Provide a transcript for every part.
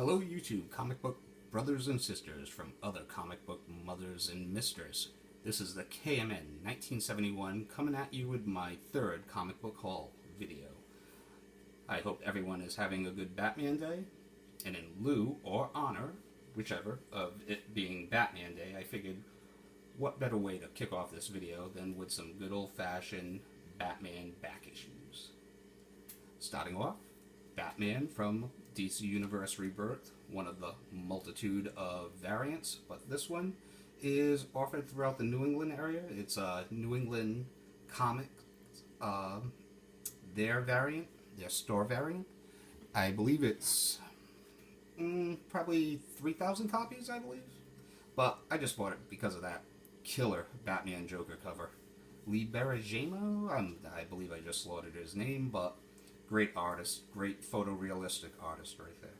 Hello YouTube, comic book brothers and sisters from other comic book mothers and misters. This is the KMN 1971 coming at you with my third comic book haul video. I hope everyone is having a good Batman Day, and in lieu or honor, whichever, of it being Batman Day, I figured what better way to kick off this video than with some good old-fashioned Batman back issues. Starting off, Batman from DC Universe Rebirth, one of the multitude of variants, but this one is offered throughout the New England area. It's a New England comic, their variant, their store variant. I believe it's probably 3,000 copies, I believe. But I just bought it because of that killer Batman Joker cover. Lee Berajamo, I believe I just slaughtered his name, but great artist, great photorealistic artist right there.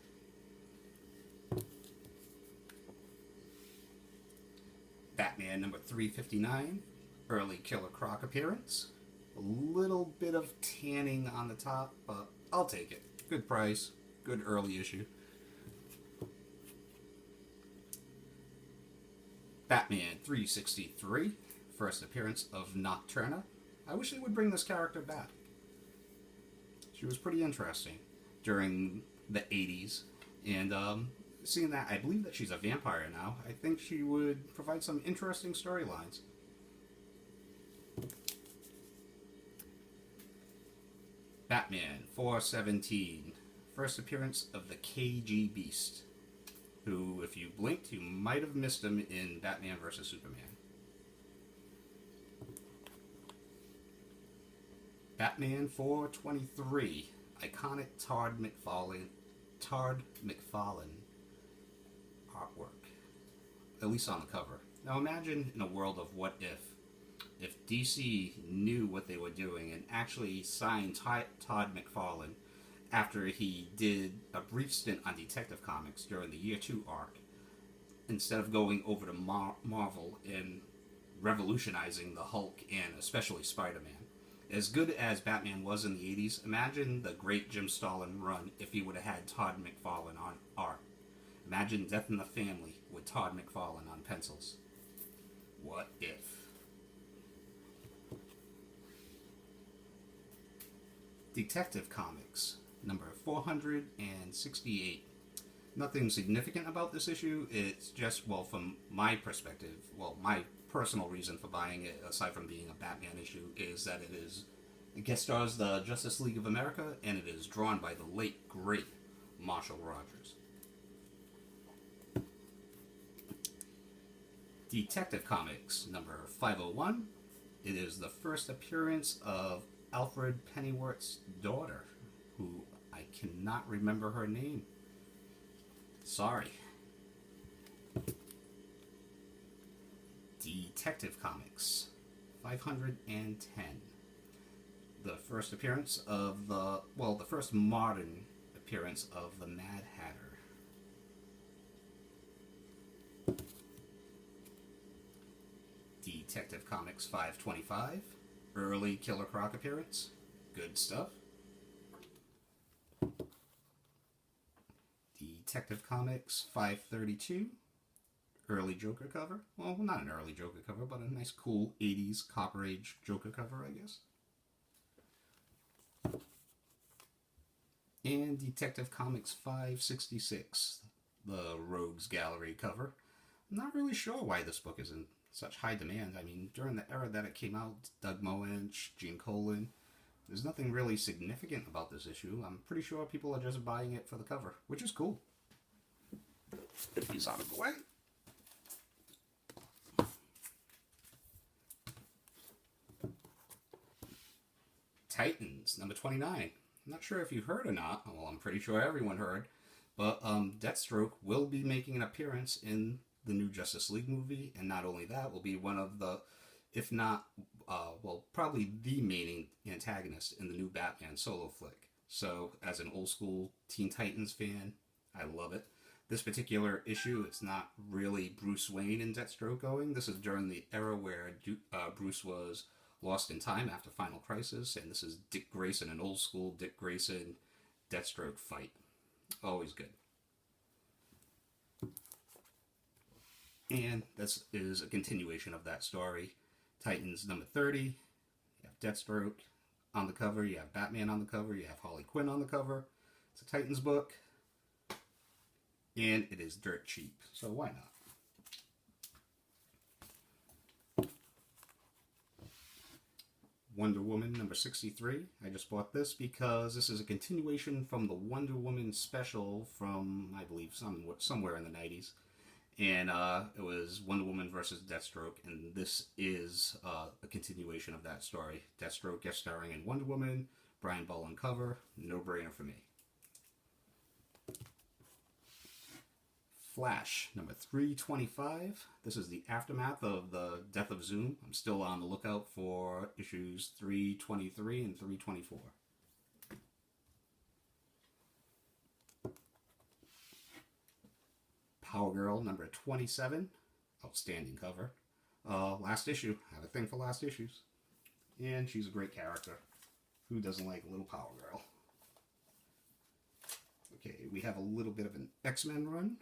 Batman number 359, early Killer Croc appearance. A little bit of tanning on the top, but I'll take it. Good price, good early issue. Batman 363, first appearance of Nocturna. I wish they would bring this character back. She was pretty interesting during the 80s, and seeing that, I believe that she's a vampire now, I think she would provide some interesting storylines. Batman 417, first appearance of the KG Beast, who, if you blinked, you might have missed him in Batman vs. Superman. Batman 423, iconic Todd McFarlane artwork, at least on the cover. Now imagine in a world of what if DC knew what they were doing and actually signed Todd McFarlane after he did a brief stint on Detective Comics during the Year 2 arc, instead of going over to Marvel and revolutionizing the Hulk and especially Spider-Man. As good as Batman was in the 80s, imagine the great Jim Starlin run if he would have had Todd McFarlane on art. Imagine Death in the Family with Todd McFarlane on pencils. What if? Detective Comics, number 468. Nothing significant about this issue. It's just, well, from my perspective, well, my personal reason for buying it, aside from being a Batman issue, is that it guest stars the Justice League of America, and it is drawn by the late, great Marshall Rogers. Detective Comics, number 501. It is the first appearance of Alfred Pennyworth's daughter, who I cannot remember her name. Sorry. Detective Comics 510. The first appearance of the first modern appearance of the Mad Hatter. Detective Comics 525. Early Killer Croc appearance. Good stuff. Detective Comics 532. Early Joker cover. Well, not an early Joker cover, but a nice cool 80s Copper Age Joker cover, I guess. And Detective Comics 566, the Rogues Gallery cover. I'm not really sure why this book is in such high demand. I mean, during the era that it came out, Doug Moench, Gene Colan, there's nothing really significant about this issue. I'm pretty sure people are just buying it for the cover, which is cool. Get these out of the way. Titans, number 29. I'm not sure if you heard or not. Well, I'm pretty sure everyone heard. But Deathstroke will be making an appearance in the new Justice League movie. And not only that, will be one of the, if not, probably the main antagonist in the new Batman solo flick. So, as an old school Teen Titans fan, I love it. This particular issue, it's not really Bruce Wayne and Deathstroke going. This is during the era where Bruce was lost in time after Final Crisis, and this is Dick Grayson, an old school Dick Grayson Deathstroke fight. Always good. And this is a continuation of that story. Titans number 30. You have Deathstroke on the cover. You have Batman on the cover. You have Harley Quinn on the cover. It's a Titans book. And it is dirt cheap. So why not? Wonder Woman number 63. I just bought this because this is a continuation from the Wonder Woman special from, I believe, somewhere in the 90s. And it was Wonder Woman versus Deathstroke, and this is a continuation of that story. Deathstroke guest starring in Wonder Woman, Brian Ball on cover, no-brainer for me. Flash, number 325. This is the aftermath of the death of Zoom. I'm still on the lookout for issues 323 and 324. Power Girl, number 27. Outstanding cover. Last issue. I have a thing for last issues. And she's a great character. Who doesn't like a little Power Girl? Okay, we have a little bit of an X-Men run.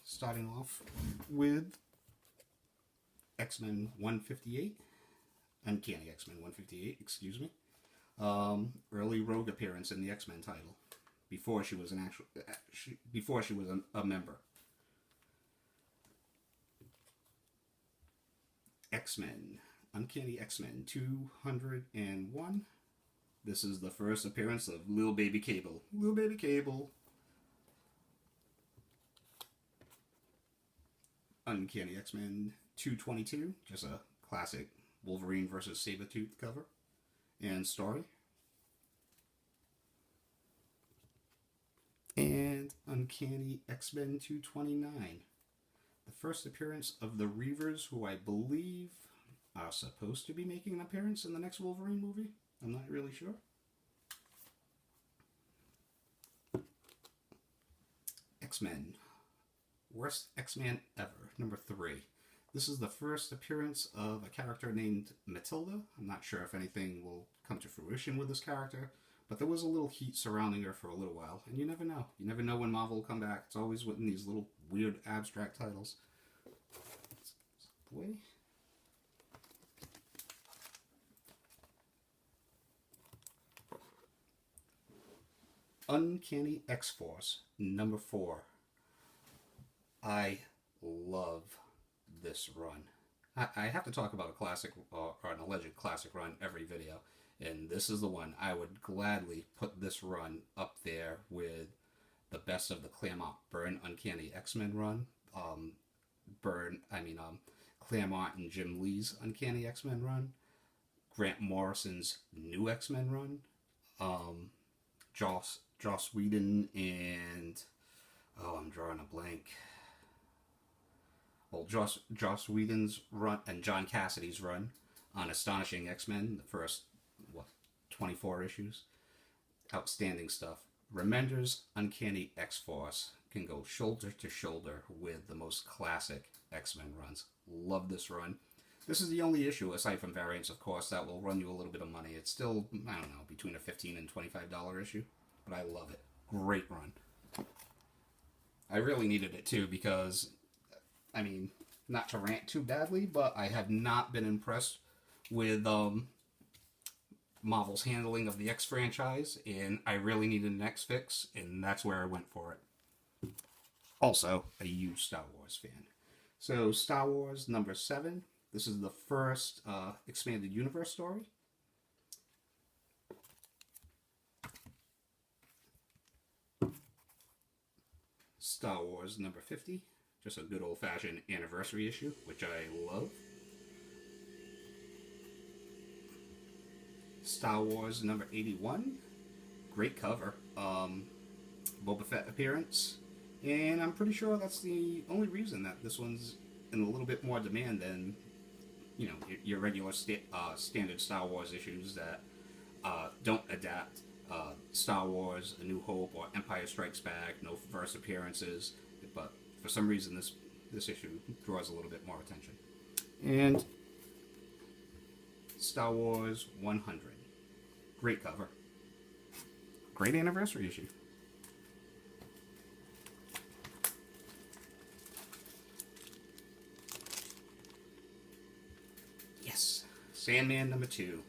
Starting off with X-Men 158. Uncanny X-Men 158, excuse me. Early rogue appearance in the X-Men title. Before she was a member. X-Men. Uncanny X-Men 201. This is the first appearance of Lil Baby Cable. Lil Baby Cable. Uncanny X-Men 222. Just a classic Wolverine versus Sabretooth cover and story. And Uncanny X-Men 229. The first appearance of the Reavers, who I believe are supposed to be making an appearance in the next Wolverine movie. I'm not really sure. X-Men. Worst X-Man ever, number 3. This is the first appearance of a character named Matilda. I'm not sure if anything will come to fruition with this character, but there was a little heat surrounding her for a little while, and you never know. You never know when Marvel will come back. It's always in these little weird abstract titles. Boy. Uncanny X-Force, number 4. I love this run. I have to talk about a classic or an alleged classic run every video, and this is the one. I would gladly put this run up there with the best of the Claremont Byrne Uncanny X-Men run. Claremont and Jim Lee's Uncanny X-Men run. Grant Morrison's New X-Men run. Joss Whedon and I'm drawing a blank. Well, Joss Whedon's run and John Cassidy's run on Astonishing X-Men, the first 24 issues. Outstanding stuff. Remender's Uncanny X-Force can go shoulder to shoulder with the most classic X-Men runs. Love this run. This is the only issue, aside from variants, of course, that will run you a little bit of money. It's still, I don't know, between a $15 and $25 issue, but I love it. Great run. I really needed it too because, I mean, not to rant too badly, but I have not been impressed with Marvel's handling of the X franchise, and I really needed an X fix, and that's where I went for it. Also, a huge Star Wars fan. So, Star Wars number 7. This is the first expanded universe story. Star Wars number 50. Just a good old-fashioned anniversary issue, which I love. Star Wars number 81. Great cover. Boba Fett appearance. And I'm pretty sure that's the only reason that this one's in a little bit more demand than, you know, your regular standard Star Wars issues that don't adapt Star Wars, A New Hope, or Empire Strikes Back, no first appearances, but for some reason this issue draws a little bit more attention. And Star Wars 100. Great cover. Great anniversary issue. Sandman number 2.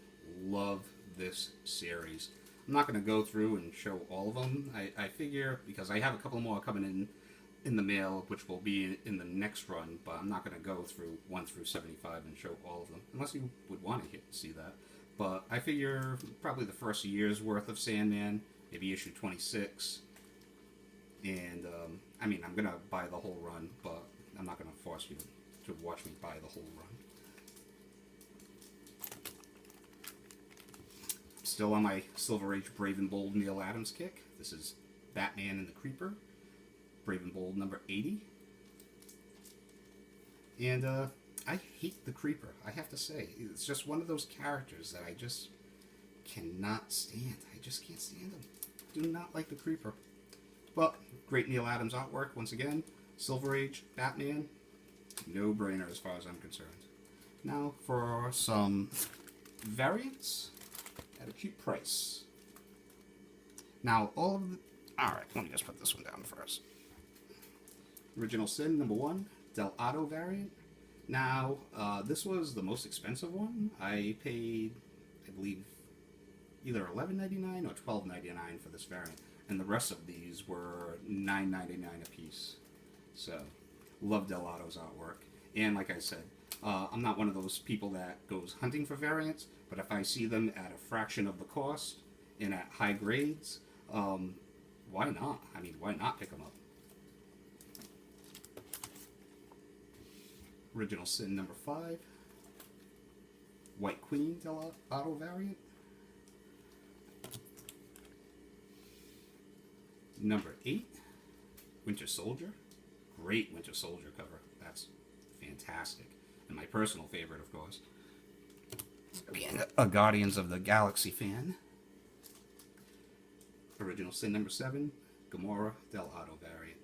Love this series. I'm not going to go through and show all of them. I figure, because I have a couple more coming in the mail, which will be in the next run, but I'm not going to go through 1 through 75 and show all of them, unless you would want to see that. But I figure probably the first year's worth of Sandman, maybe issue 26, and I mean, I'm going to buy the whole run, but I'm not going to force you to watch me buy the whole run. Still on my Silver Age Brave and Bold Neil Adams kick. This is Batman and the Creeper, Brave and Bold number 80. And I hate the Creeper, I have to say. It's just one of those characters that I just cannot stand. I just can't stand him. Do not like the Creeper. But great Neil Adams artwork once again. Silver Age Batman, no brainer as far as I'm concerned. Now for some variants at a cheap price. Now all of the... Alright, let me just put this one down first. Original Sin number 1, Dell Otto variant. Now, this was the most expensive one. I paid, I believe, either $11.99 or $12.99 for this variant. And the rest of these were $9.99 a piece. So, love Dell Otto's artwork. And like I said, I'm not one of those people that goes hunting for variants, but if I see them at a fraction of the cost and at high grades, why not? I mean, why not pick them up? Original Sin number 5, White Queen Dell Otto variant. Number 8, Winter Soldier. Great Winter Soldier cover. That's fantastic. And my personal favorite, of course, being a Guardians of the Galaxy fan. Original Sin number 7, Gamora Dell Otto variant.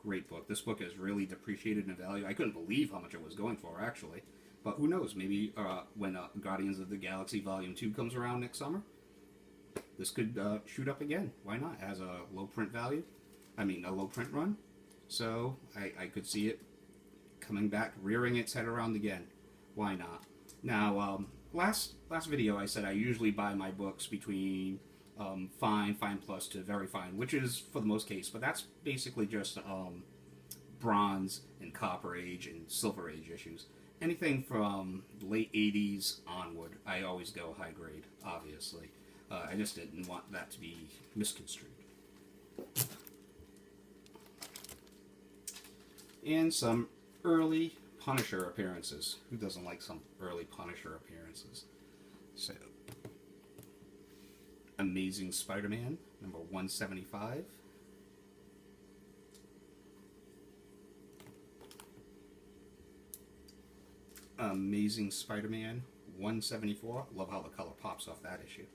Great book. This book has really depreciated in value. I couldn't believe how much it was going for, actually. But who knows? Maybe when Guardians of the Galaxy Volume 2 comes around next summer, this could shoot up again. Why not? It has a low print value. I mean, a low print run. So I could see it coming back, rearing its head around again. Why not? Now, last video I said I usually buy my books between fine, fine plus to very fine, which is for the most case, but that's basically just Bronze and Copper Age and Silver Age issues. Anything from late 80s onward, I always go high grade, obviously. I just didn't want that to be misconstrued. And some early Punisher appearances. Who doesn't like some early Punisher appearances? So, Amazing Spider-Man, number 175. Amazing Spider-Man, 174. Love how the color pops off that issue.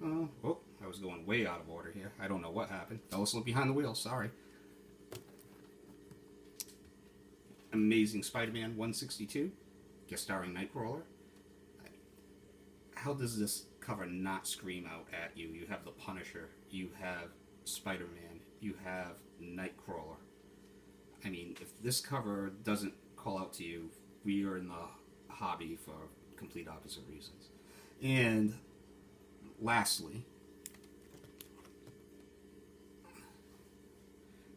Oh, I was going way out of order here. I don't know what happened. Fell asleep behind the wheel, sorry. Amazing Spider-Man 162, guest starring Nightcrawler. How does this cover not scream out at you? You have the Punisher, you have Spider-Man, you have Nightcrawler. I mean, if this cover doesn't call out to you, we are in the hobby for complete opposite reasons. And lastly,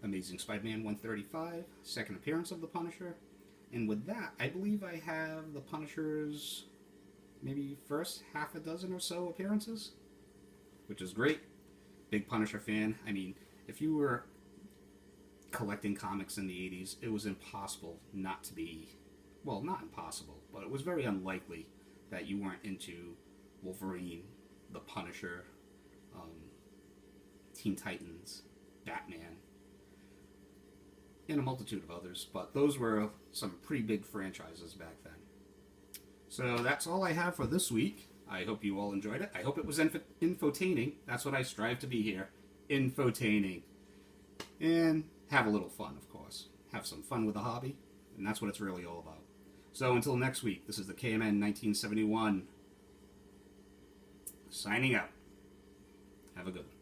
Amazing Spider-Man 135, second appearance of the Punisher. And with that, I believe I have the Punisher's maybe first half a dozen or so appearances, which is great. Big Punisher fan. I mean, if you were collecting comics in the 80s, it was impossible not to be, well, not impossible, but it was very unlikely that you weren't into Wolverine, the Punisher, Teen Titans, Batman, and a multitude of others, but those were some pretty big franchises back then. So that's all I have for this week. I hope you all enjoyed it. I hope it was infotaining. That's what I strive to be here. Infotaining. And have a little fun, of course. Have some fun with the hobby, and that's what it's really all about. So until next week, this is the KMN 1971 signing out. Have a good one.